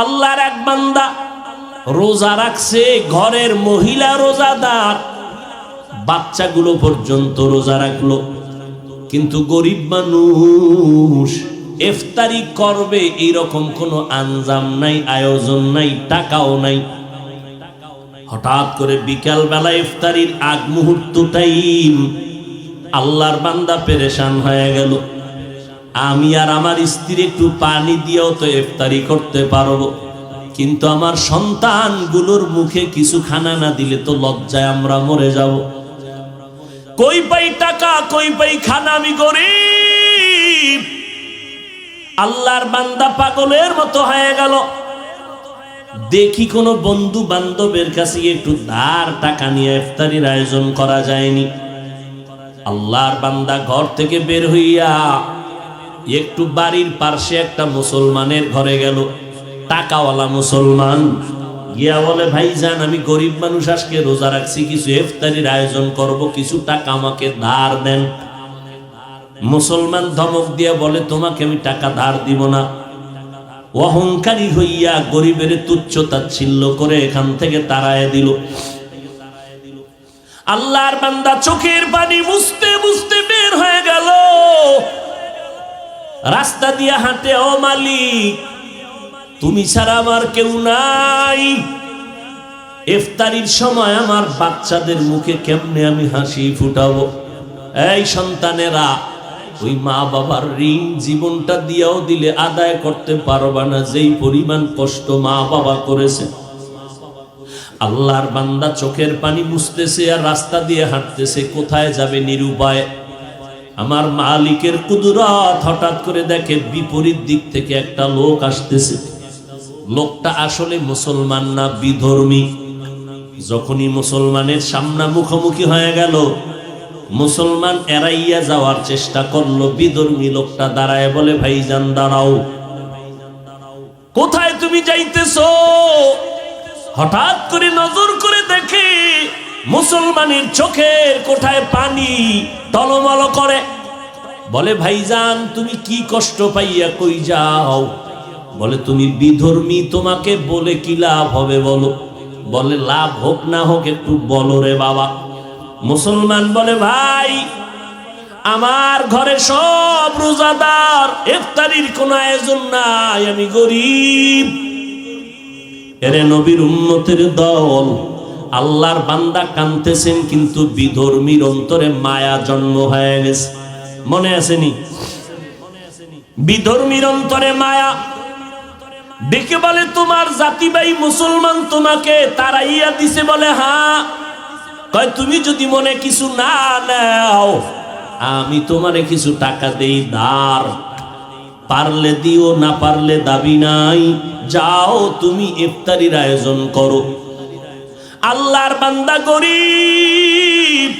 আল্লাহর এক বান্দা রোজা রাখছে, ঘরের মহিলা রোজাদার, বাচ্চাগুলো পর্যন্ত রোজা রাখলো, কিন্তু গরিব মানুষ ইফতারি করবে এইরকম কোনো আঞ্জাম নাই, আয়োজন নাই, টাকাও নাই। হঠাৎ করে বিকাল বেলা ইফতারির আগ মুহূর্ত টাইম, আল্লাহর বান্দা পেরেশান হয়ে গেল। আমি আর আমার স্ত্রী একটু পানি দিয়েও তো ইফতারি করতে পারবো, কিন্তু আমার সন্তানগুলোর মুখে কিছু খানা না দিলে তো লজ্জায় আমরা মরে যাব। কই পাই টাকা, কই পাই খানা, আমি গরিব। আল্লাহর বান্দা পাগলের মতো হয়ে গেল। দেখি কোনো বন্ধু বান্ধবের কাছে একটু ধার টাকা নিয়ে ইফতারির আয়োজন করা যায়নি। আল্লাহর বান্দা ঘর থেকে বের হইয়া একটু বাড়ির পাশে একটা মুসলমানের ঘরে গেল, টাকাওয়ালা মুসলমান। গিয়া বলে, ভাইজান আমি গরিব মানুষ, আজকে রোজা রাখছি, কিছু ইফতারির আয়োজন করব, কিছু টাকা আমাকে ধার দেন। মুসলমান ধমক দিয়া বলে, তোমাকে আমি টাকা ধার দিব না। অহংকারী হইয়া গরিবের তুচ্ছ তাচ্ছিল্য করে এখান থেকে তাড়ায় দিল। আল্লাহর বান্দা চোখের পানি মুছতে মুছতে বের হয়ে গেল। রাস্তা দিয়ে হাঁটে, ও মালিক তুমি ছাড়া আমার কেউ নাই, ইফতারির সময় আমার বাচ্চাদের মুখে কেমনে আমি হাসি ফুটাবো? এই সন্তানেরা, ওই মা বাবার ঋণ জীবনটা দিয়েও দিলে আদায় করতে পারবা না, যেই পরিমাণ কষ্ট মা বাবা করেছে। আল্লাহর বান্দা চোখের পানি মুছতেছে আর রাস্তা দিয়ে হাঁটতেছে, কোথায় যাবে নিরুপায়। আমার মালিকের কুদরত, হঠাৎ করে দেখে বিপরীত দিক থেকে একটা লোক আসতেছে। লোকটা আসলে মুসলমান না, বিধর্মী। যখনই মুসলমানের সামনে মুখোমুখি হয়ে গেল, মুসলমান এড়াইয়া যাওয়ার চেষ্টা করলো। বিধর্মী লোকটা দাঁড়ায় বলে, ভাইজান দাঁড়াও, কোথায় তুমি যাইতেছো? হঠাৎ করে নজর করে দেখে মুসলমানের চোখের কোঠায় পানি টলমল করে। বলে, ভাইজান তুমি কি কষ্ট পাইয়া কই যাও? বলে, তুমি বিধর্মী, তোমাকে বলে কি লাভ হবে বলো? বলে, লাভ হোক না হোক একটু বলো রে বাবা। মুসলমান বলে, ভাই আমার ঘরে সব রোজাদার, ইফতারির কোন আয়োজন নাই, আমি গরিব। এরে নবীর উম্মতের দল, আল্লাহর বান্দা কাঁদতেছেন, কিন্তু বিধর্মীর অন্তরে মায়া জন্ম হয়ে গেছে। মনে আসেনি? বিধর্মীর অন্তরে মায়া। দেখে বলে, তোমার জাতি ভাই মুসলমান তোমাকে তাড়াইয়া দিছে? বলে, হ্যাঁ। কয়, তুমি যদি মনে কিছু না নাও, আমি তোমারে কিছু টাকা দেই ধার, পারলে দিও, না পারলে দাবি নাই, যাও তুমি ইফতারির আয়োজন করো। আল্লাহর বান্দা গরিব,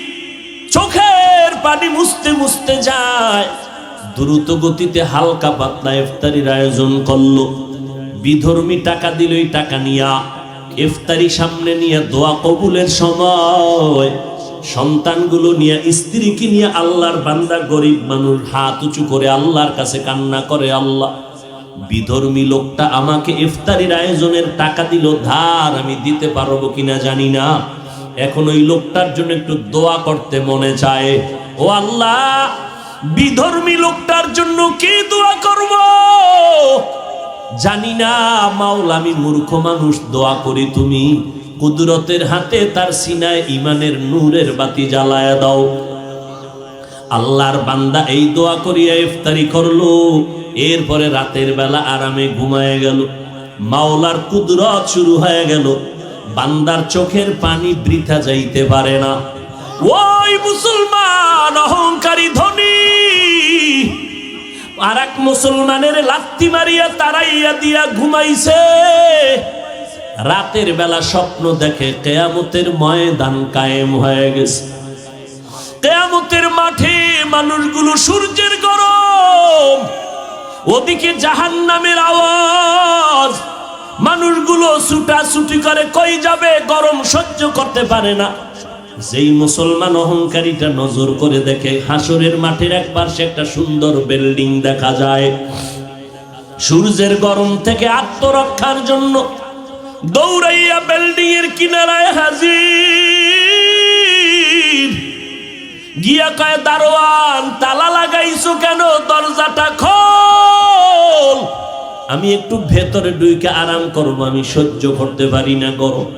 চোখের পানি মুছতে মুছতে যায়, দ্রুত গতিতে হালকা পাতলা ইফতারির আয়োজন করলো। বিধর্মী টাকা দিল, এই টাকা নিয়া ইফতারি সামনে নিয়ে দোয়া কবুলের সময় সন্তানগুলো নিয়ে, স্ত্রীকে নিয়ে আল্লাহর বান্দা গরিব মানুষ হাত উঁচু করে আল্লাহর কাছে কান্না করে, আল্লাহ বিধর্মী লোকটা আমাকে ইফতারির আয়োজনের টাকা দিল ধার, আমি দিতে পারবো কিনা জানি না, এখন ওই লোকটার জন্য একটু দোয়া করতে মনে চায়। ও আল্লাহ, বিধর্মী লোকটার জন্য কি দোয়া করব জানি না, মাওলা আমি মূর্খ মানুষ, দোয়া করি তুমি কুদরতের হাতে তার সিনায় ইমানের নূরের বাতি জ্বালায়া দাও। আল্লাহর বান্দা এই দোয়া করিয়া ইফতারি করলো। এরপরে রাতের বেলা আরামে ঘুমায় গেল। মাওলার কুদরত শুরু হয়ে গেল। বান্দার চোখের পানি বৃথা যাইতে পারে না। ওই মুসলমান অহংকারী ধনী আর এক মুসলমানের লাত্তি মারিয়া তাড়াইয়া দিয়া ঘুমাইছে। রাতের বেলা স্বপ্ন দেখে কিয়ামতের ময়দান কায়েম হয়ে গেছে। কিয়ামতের মাঠে মানুষগুলো সূর্যের গরম, ওদিকে জাহান্নামের আওয়াজ, মানুষগুলো ছুটাছুটি করে, কই যাবে, গরম সহ্য করতে পারে না। যেই মুসলমান অহংকারীটা নজর করে দেখে হাসরের মাঠের এক পাশে একটা সুন্দর বিল্ডিং দেখা যায়। সূর্যের গরম থেকে আত্মরক্ষার জন্য দৌড়াইয়া বিল্ডিং এর কিনারায় হাজির। গিয়া কয়, দারোয়ান তালা লাগাইছো কেন? দরজাটা খোল, আমি একটু ভেতরে ঢুকে আরাম করবো, আমি সহ্য করতে পারি না গরম।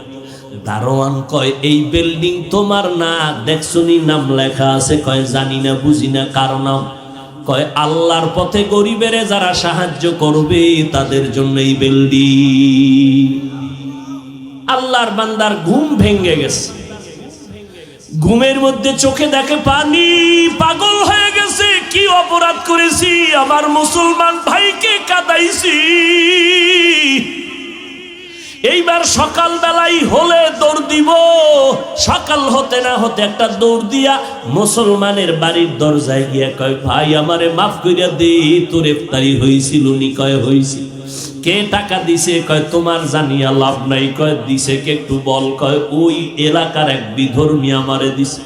দারোয়ান কয়, এই বিল্ডিং তোমার না? দেখছনি নাম লেখা আছে? কয়, জানি না, বুঝি না, কার নাম? কয়, আল্লাহর পথে গরিবেরে যারা সাহায্য করবে তাদের জন্য এই বিল্ডিং। আল্লাহর বান্দার ঘুম ভেঙে গেছে, ঘুমের মধ্যে চোখে দেখে পানি, পাগল হয়ে গেছে। কি অপরাধ করেছি? আমার মুসলমান ভাইকে কাঁদাইছি। এইবার সকাল বেলাই হলে দৌড় দিব। সকাল হতে না হতে একটা দৌড় দিয়া মুসলমানের বাড়ির দরজায় গিয়া কয়, ভাই আমারে মাফ কইরা দে, তোর ইফতারি হইছিল নি? কয়, হইছিল। কে টাকা দিছে? কয়, তোমার জানিয়া লাভ নাই। কয়, দিছে কে একটু বল? কয়, ওই এলাকার এক বিধর্মী আমারে দিছে।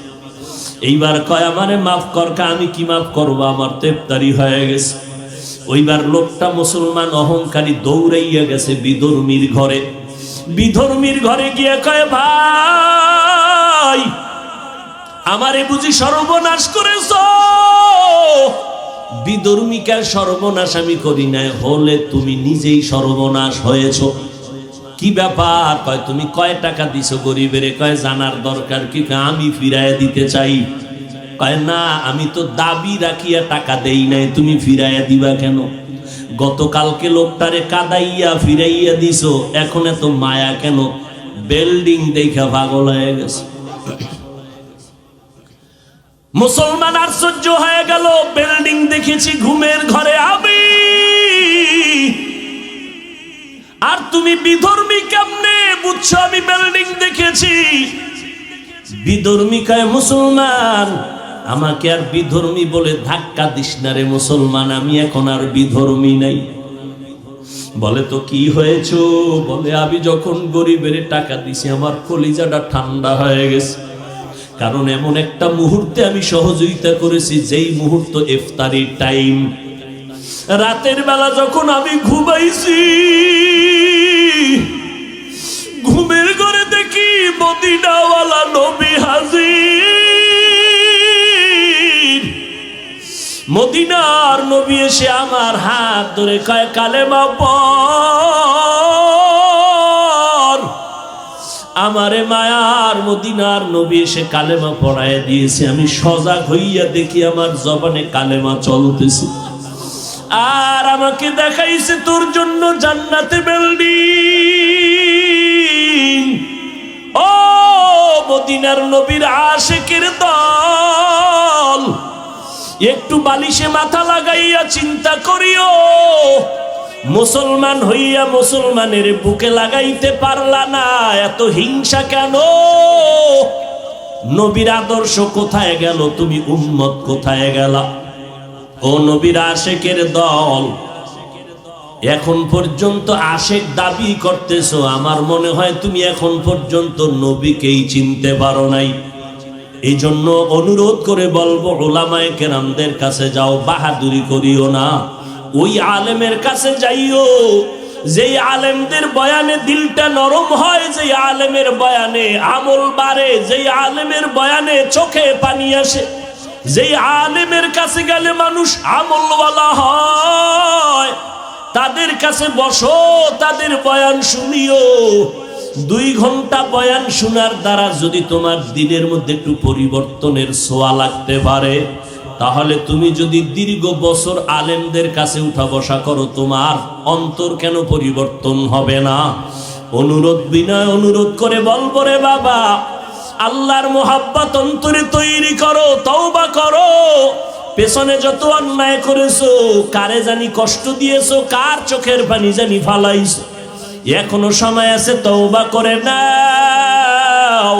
এইবার কয়, আমারে মাফ কর। আমি কি মাফ করবো? আমার তো ইফতারি হয়ে গেছে। ওইবার লোকটা মুসলমান অহংকারী দৌড়াইয়া গেছে বিধর্মীর ঘরে। বিধর্মীর ঘরে গিয়ে কয়, ভাই আমারে বুঝি সর্বনাশ করেছ? বিধর্মীকে সর্বনাশ আমি করি নাই, হলে তুমি নিজেই সর্বনাশ হয়েছ। কি ব্যাপার? কয়, তুমি কয় টাকা দিছো গরিবের? কয়, জানার দরকার কি? আমি ফিরাইয়া দিতে চাই। কয়, না, আমি তো দাবি রাখিয়া টাকা দেই নাই, তুমি ফিরাইয়া দিবা কেন? গতকালকে লোকটারে কাদাইয়া ফিরাইয়া দিছো, এখন এত মায়া কেন? বিল্ডিং দেখা পাগল হয়ে গেছে। মুসলমান আশ্চর্য হয়ে গেল, বিল্ডিং দেখেছি ঘুমের ঘরে আমি, আর তুমি বিধর্মী কেমনে বুঝছো আমি বিল্ডিং দেখেছি? বিধর্মী কয়, মুসলমান আমাকে আর বিধর্মী বলে ধাক্কা দিস না রে মুসলমান, আমি এখন আর বিধর্মী নাই। বলে, তো কি হয়েছে? বলে, আমি যখন গরিবের টাকা দিছি আমার কলিজাটা ঠান্ডা হয়ে গেছে, কারণ এমন একটা মুহূর্তে আমি সহযোগিতা করেছি যেই মুহূর্ত ইফতারির টাইম। রাতের বেলা যখন আমি ঘুমাইছি, ঘুমের ঘরে দেখি মদিনাওয়ালা নবী হাজির। মদিনার নবী এসে আমার হাত ধরে কয়, কালেমা পড়। আমারে মায়ার মদিনার নবী এসে কালেমা পড়ায় দিয়েছে। আমি সজাগ হইয়া দেখি আমার জবানে কালেমা চলতেছে, আর আমাকে দেখাইছে তোর জন্য জান্নাতে বিল্ডিং। ও মদিনার নবীর আশিকের দল, একটু বালিশে মাথা লাগাইয়া চিন্তা করিও, মুসলমান হইয়া মুসলমানের বুকে লাগাইতে পারলা না, এত হিংসা কেন? নবীর আদর্শ কোথায় গেল? তুমি উম্মত কোথায় গেলা? ও নবীর আশিকের দল, এখন পর্যন্ত আশিক দাবি করতেছো, আমার মনে হয় তুমি এখন পর্যন্ত নবীকেই চিনতে পারো নাই। এই জন্য অনুরোধ করে বলবো, উলামায়ে কেরামদের কাছে যাও, বাহাদুরি করিও না। ওই আলেমের কাছে যাইও যেই আলেমদের বয়ানে দিলটা নরম হয়, যেই আলেমের বয়ানে আমল বাড়ে, যেই আলেমের বয়ানে চোখে পানি আসে, যেই আলেমের কাছে গেলে মানুষ আমলওয়ালা হয়, তাদের কাছে বসো, তাদের বয়ান শুনিও। 2 ঘন্টা বয়ান শোনার দ্বারা যদি তোমার দিনের মধ্যে একটু পরিবর্তনের ছোঁয়া লাগতে পারে, তাহলে তুমি যদি দীর্ঘ বছর আলেমদের কাছে উঠা বসা করো, তোমার অন্তর কেন পরিবর্তন হবে না? অনুরোধ বিনয় অনুরোধ করে বলবো, রে বাবা, আল্লাহর মোহাব্বত অন্তরে তৈরি করো, তওবা করো। পেছনে যত অন্যায় করেছো, কারে জানি কষ্ট দিয়েছো, কার চোখের পানি জানি ফালাইছো, এখনো সময় আছে, তওবা করে নাও।